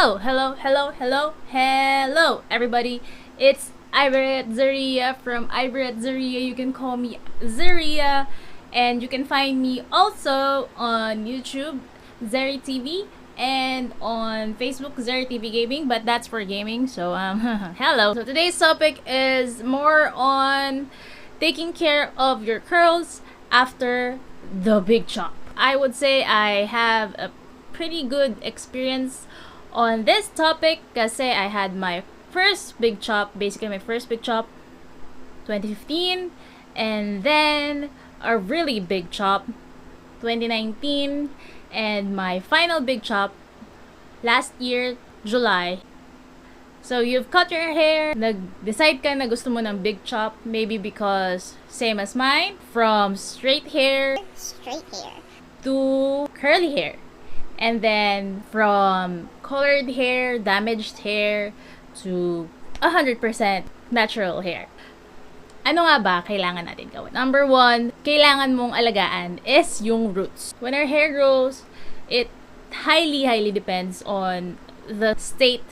Hello, everybody. It's Zaria from Zaria. You can call me Zaria, and you can find me also on YouTube, Zeri TV, and on Facebook, Zeri TV Gaming, but that's for gaming. So, hello. So today's topic is more on taking care of your curls after the big chop. I would say I have a pretty good experience on this topic kasi I had my first big chop, basically my first big chop 2015, and then a really big chop 2019, and my final big chop last year, July. So you've cut your hair, nag-decide ka na gusto mo ng big chop, maybe because same as mine, from straight hair to curly hair. And then from colored hair, damaged hair, to 100% natural hair. Ano nga ba kailangan natin gawin? Number one, kailangan mong alagaan is yung roots. When our hair grows, it highly depends on the state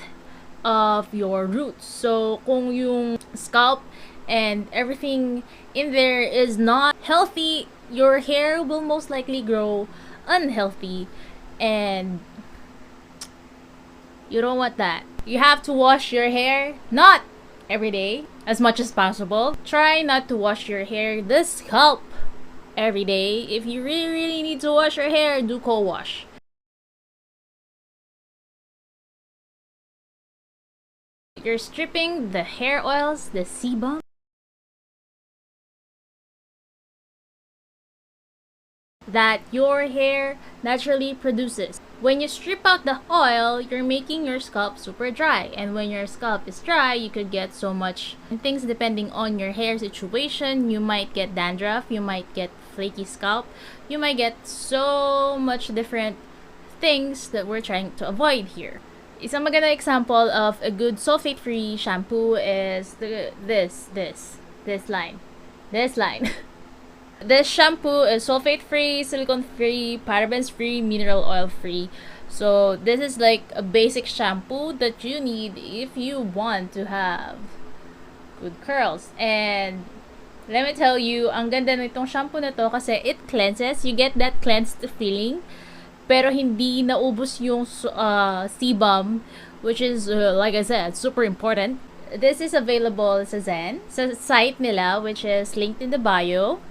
of your roots. So, kung yung scalp and everything in there is not healthy, your hair will most likely grow unhealthy. And you don't want that. You have to wash your hair, not every day, as much as possible. Try not to wash your hair, the scalp, every day. If you really need to wash your hair, do co-wash. You're stripping the hair oils, the sebum, that your hair naturally produces. When you strip out the oil, you're making your scalp super dry. And when your scalp is dry, you could get so much things depending on your hair situation. You might get dandruff, you might get flaky scalp, you might get so much different things that we're trying to avoid here. Isang maganda example of a good sulfate-free shampoo is this line. This shampoo is sulfate-free, silicone-free, parabens-free, mineral oil-free. So, this is like a basic shampoo that you need if you want to have good curls. And let me tell you, ang ganda nitong shampoo na to kasi it cleanses. You get that cleansed feeling. Pero hindi naubos yung sebum, which is, like I said, super important. This is available sa Zen, sa site nila, which is linked in the bio,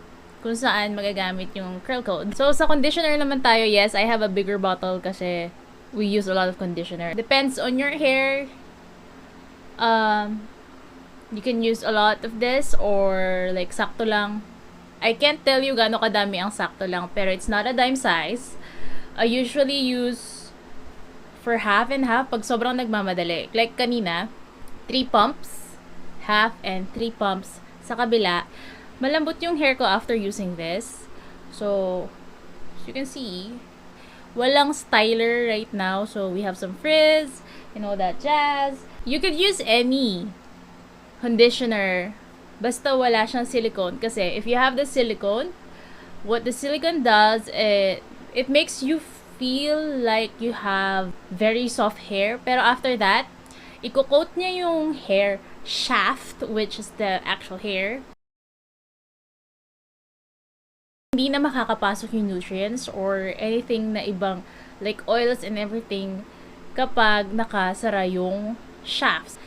kung saan magagamit yung curl code. So, sa conditioner naman tayo, yes, I have a bigger bottle kasi we use a lot of conditioner. Depends on your hair. You can use a lot of this or like sakto lang. I can't tell you gaano kadami ang sakto lang, pero it's not a dime size. I usually use for half and half pag sobrang nagmamadali. Like kanina, 3 pumps, half and 3 pumps sa kabila. Malambot yung hair ko after using this. So, as you can see, walang styler right now. So, we have some frizz and all that jazz. You could use any conditioner basta wala siyang silicone. Kasi if you have the silicone, what the silicone does, it makes you feel like you have very soft hair. Pero after that, i-coat niya yung hair shaft, which is the actual hair. Hindi na makakapasok yung nutrients or anything na ibang like oils and everything kapag nakasara yung shafts.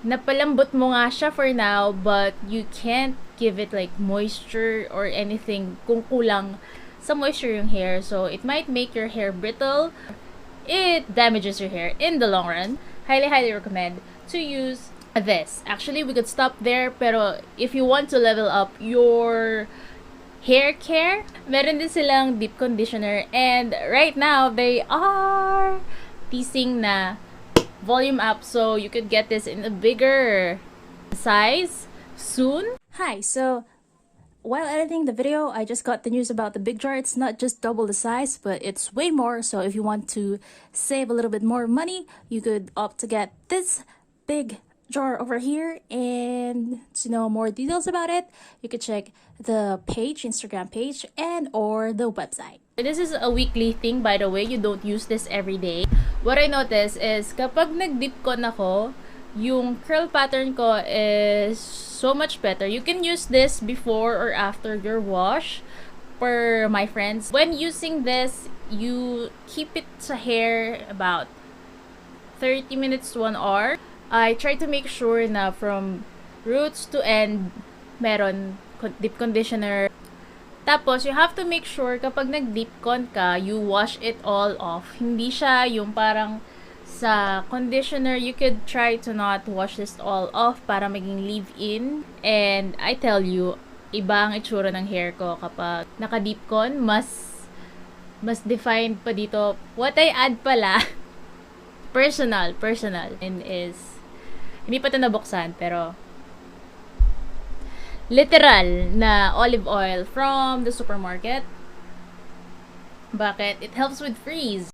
Napalambot mo nga siya for now, but you can't give it like moisture or anything kung kulang sa moisture yung hair. So, it might make your hair brittle. It damages your hair in the long run. Highly recommend to use this. Actually, we could stop there, pero if you want to level up your hair care, meron din silang deep conditioner, and right now they are teasing na volume up, so you could get this in a bigger size soon. Hi, so while editing the video, I just got the news about the big jar. It's not just double the size, but it's way more. So if you want to save a little bit more money, you could opt to get this big jar over here, and to know more details about it, you can check the page, Instagram page, and or the website. This is a weekly thing, by the way. You don't use this every day. What I notice is kapag nag-dip con ako, yung curl pattern ko is so much better. You can use this before or after your wash. For my friends, when using this, you keep it sa hair about 30 minutes to 1 hour. I try to make sure na from roots to end, meron deep conditioner. Tapos, you have to make sure kapag nag-deep con ka, you wash it all off. Hindi siya yung parang sa conditioner, you could try to not wash this all off para maging leave-in. And I tell you, iba ang itsura ng hair ko kapag naka-deep con, mas defined pa dito. What I add pala, personal, and is, hindi pa ito nabuksan, pero literal na olive oil from the supermarket. Bakit? It helps with frizz.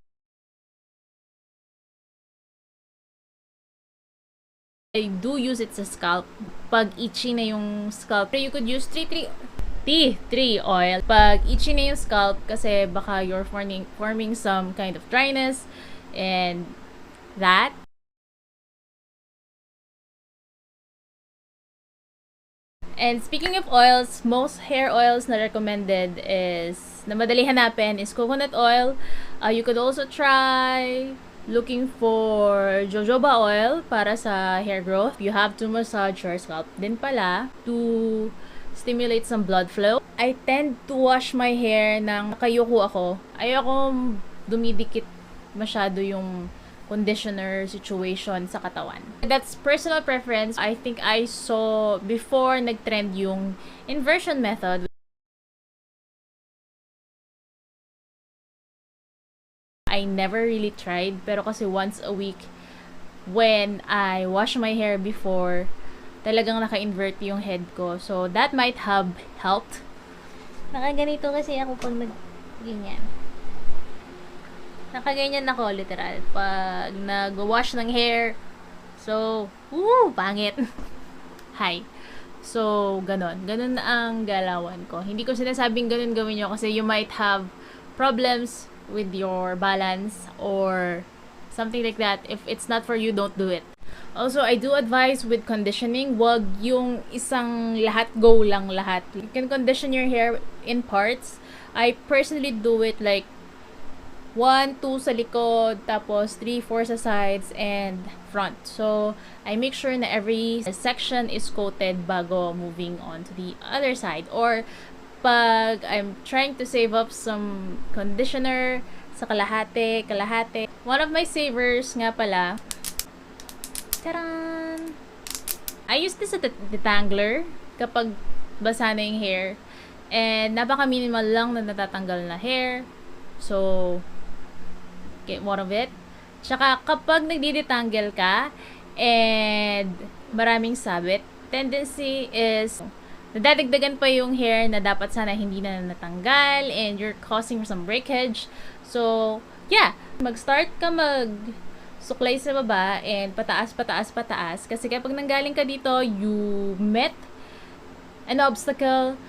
I do use it sa scalp. Pag itchy na yung scalp, you could use tea tree oil. Pag itchy na yung scalp, kasi baka you're forming some kind of dryness and that. And speaking of oils, most hair oils na recommended is, na madali hanapin, is coconut oil. You could also try looking for jojoba oil para sa hair growth. You have to massage your scalp din pala to stimulate some blood flow. I tend to wash my hair nang nakayuko ako. Ayoko dumidikit masyado yung conditioner situation sa katawan. That's personal preference. I think I saw before nag-trend yung inversion method. I never really tried, pero kasi once a week when I wash my hair before, talagang naka-invert yung head ko. So that might have helped. Nakaganito kasi ako pag nag-ganyan. Nakaganyan ako, literal. Pag nag-wash ng hair. So, pangit. Hi. So, ganon. Ganon na ang galawan ko. Hindi ko sinasabing ganon gawin nyo kasi you might have problems with your balance or something like that. If it's not for you, don't do it. Also, I do advise with conditioning, wag yung isang lahat go lang lahat. You can condition your hair in parts. I personally do it like 1, 2 sa likod, tapos 3, 4 sa sides, and front. So, I make sure na every section is coated bago moving on to the other side. Or, pag I'm trying to save up some conditioner sa kalahati. One of my savers nga pala, taran! I use this as a detangler kapag basa na yung hair. And napaka-minimal lang na natatanggal na hair. So, get one of it. Tsaka kapag nagdi-detangle ka and maraming sabit, tendency is nadadagdagan pa yung hair na dapat sana hindi na natanggal and you're causing some breakage. So, yeah, mag-start ka suklay sa baba and pataas kasi kapag nanggaling ka dito, you met an obstacle.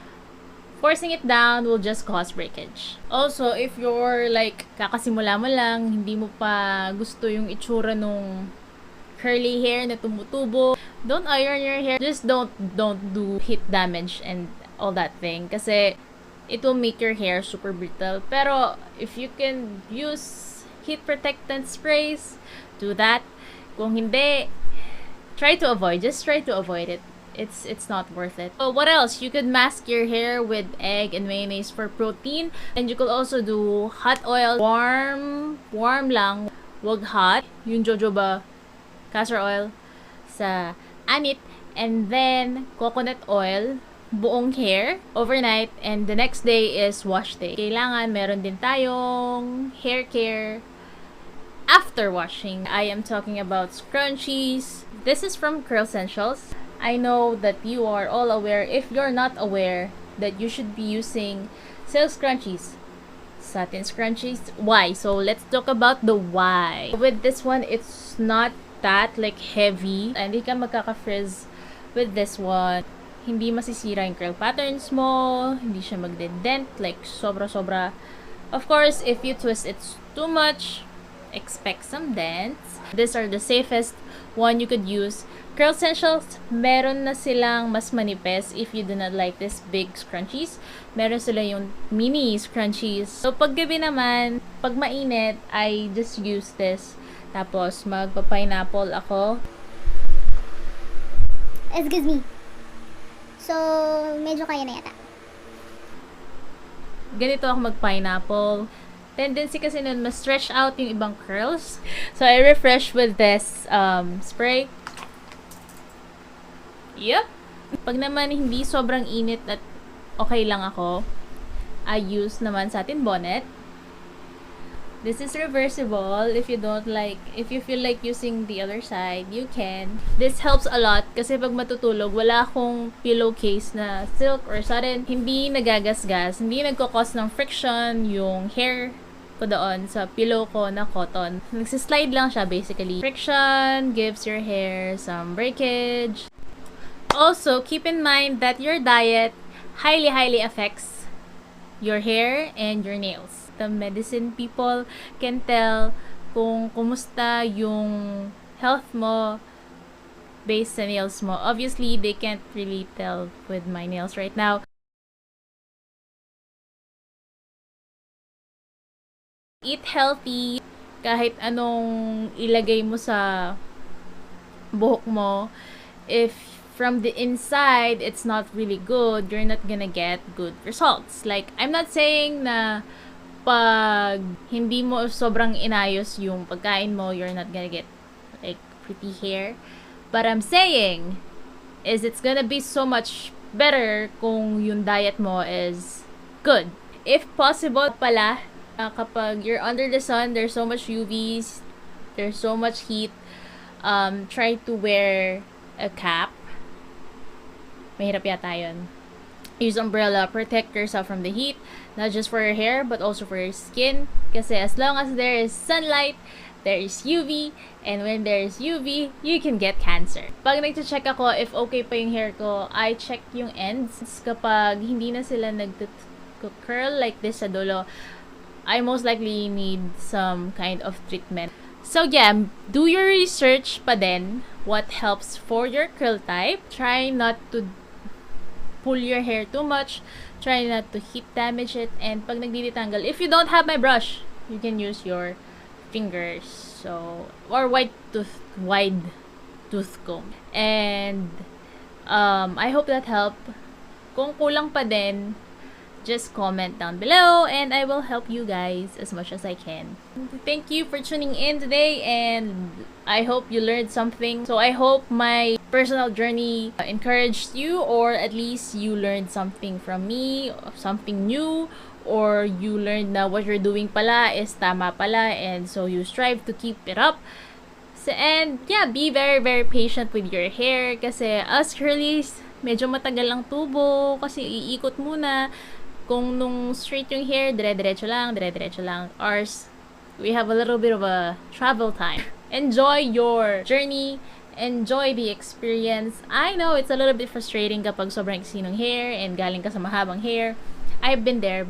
Forcing it down will just cause breakage. Also, if you're like, kakasimula mo lang, hindi mo pa gusto yung itsura nung curly hair na tumutubo, don't iron your hair. Just don't do heat damage and all that thing. Kasi it will make your hair super brittle. Pero if you can use heat protectant sprays, do that. Kung hindi, just try to avoid it. It's not worth it. So what else? You could mask your hair with egg and mayonnaise for protein. And you could also do hot oil. Warm lang. Wag hot. Yung jojoba castor oil sa anit. And then coconut oil. Buong hair overnight. And the next day is wash day. Kailangan meron din tayong hair care after washing. I am talking about scrunchies. This is from CURLSSENTIALS. I know that you are all aware, if you're not aware, that you should be using silk scrunchies, satin scrunchies. Why? So let's talk about the why. With this one, it's not that, like heavy. Hindi ka magkaka-frizz with this one. Hindi masisira yung curl patterns mo. Hindi siya magde-dent. Like, sobra-sobra. Of course, if you twist it too much, expect some dents. These are the safest one you could use. CURLSSENTIALs, meron na silang mas manipis if you do not like this big scrunchies. Meron sila yung mini scrunchies. So, pag gabi naman, pag mainit, I just use this. Tapos, magpa-pineapple ako. Excuse me. So, medyo kaya na yata. Ganito ako mag-pineapple. Tendency kasi nun, ma-stretch out yung ibang curls. So, I refresh with this spray. Yep. Pag naman hindi sobrang init at okay lang ako, I use naman satin bonnet. This is reversible. If you feel like using the other side, you can. This helps a lot kasi pag matutulog, wala akong pillowcase na silk or satin. Hindi nagagasgas, hindi nagkakos ng friction yung hair ko doon sa pillow ko na cotton. Nagsislide lang siya basically. Friction gives your hair some breakage. Also, keep in mind that your diet highly affects your hair and your nails. The medicine people can tell kung kumusta yung health mo based sa nails mo. Obviously, they can't really tell with my nails right now. Eat healthy. Kahit anong ilagay mo sa buhok mo, if from the inside it's not really good, you're not gonna get good results. Like, I'm not saying na pag hindi mo sobrang inayos yung pagkain mo, you're not gonna get like pretty hair. But I'm saying is it's gonna be so much better kung yung diet mo is good. If possible pala, kapag you're under the sun, there's so much UVs, there's so much heat, try to wear a cap. Mahirap yata yun. Use umbrella, protect yourself from the heat, not just for your hair, but also for your skin. Kasi as long as there is sunlight, there is UV, and when there is UV, you can get cancer. Pag nag-check ako if okay pa yung hair ko, I check yung ends. Kapag hindi na sila nag-curl like this sa dulo, I most likely need some kind of treatment. So yeah, do your research pa din what helps for your curl type. Try not to pull your hair too much. Try not to heat damage it. And pag nagdidetanggal, if you don't have my brush, you can use your fingers. So, or wide tooth comb. And I hope that helped. Kung kulang pa din, just comment down below and I will help you guys as much as I can. Thank you for tuning in today and I hope you learned something. So I hope my personal journey encouraged you, or at least you learned something from me, something new, or you learned na what you're doing pala is tama pala, and so you strive to keep it up. So, and yeah, be very patient with your hair kasi us curlies, medyo matagal ang tubo kasi iikot muna. Kung nung straight yung hair, dire-diretso lang. Ours, we have a little bit of a travel time. Enjoy your journey. Enjoy the experience. I know it's a little bit frustrating kapag sobrang iksi ng hair and galing ka sa mahabang hair. I've been there,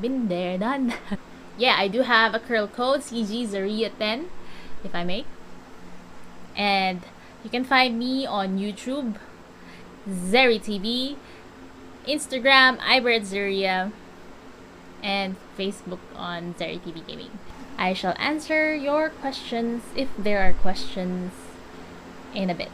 done. Yeah, I do have a curl code, CG Zaria 10, if I may. And you can find me on YouTube, Zeri TV, Instagram, Zaria, and Facebook on Zeri TV Gaming. I shall answer your questions if there are questions in a bit.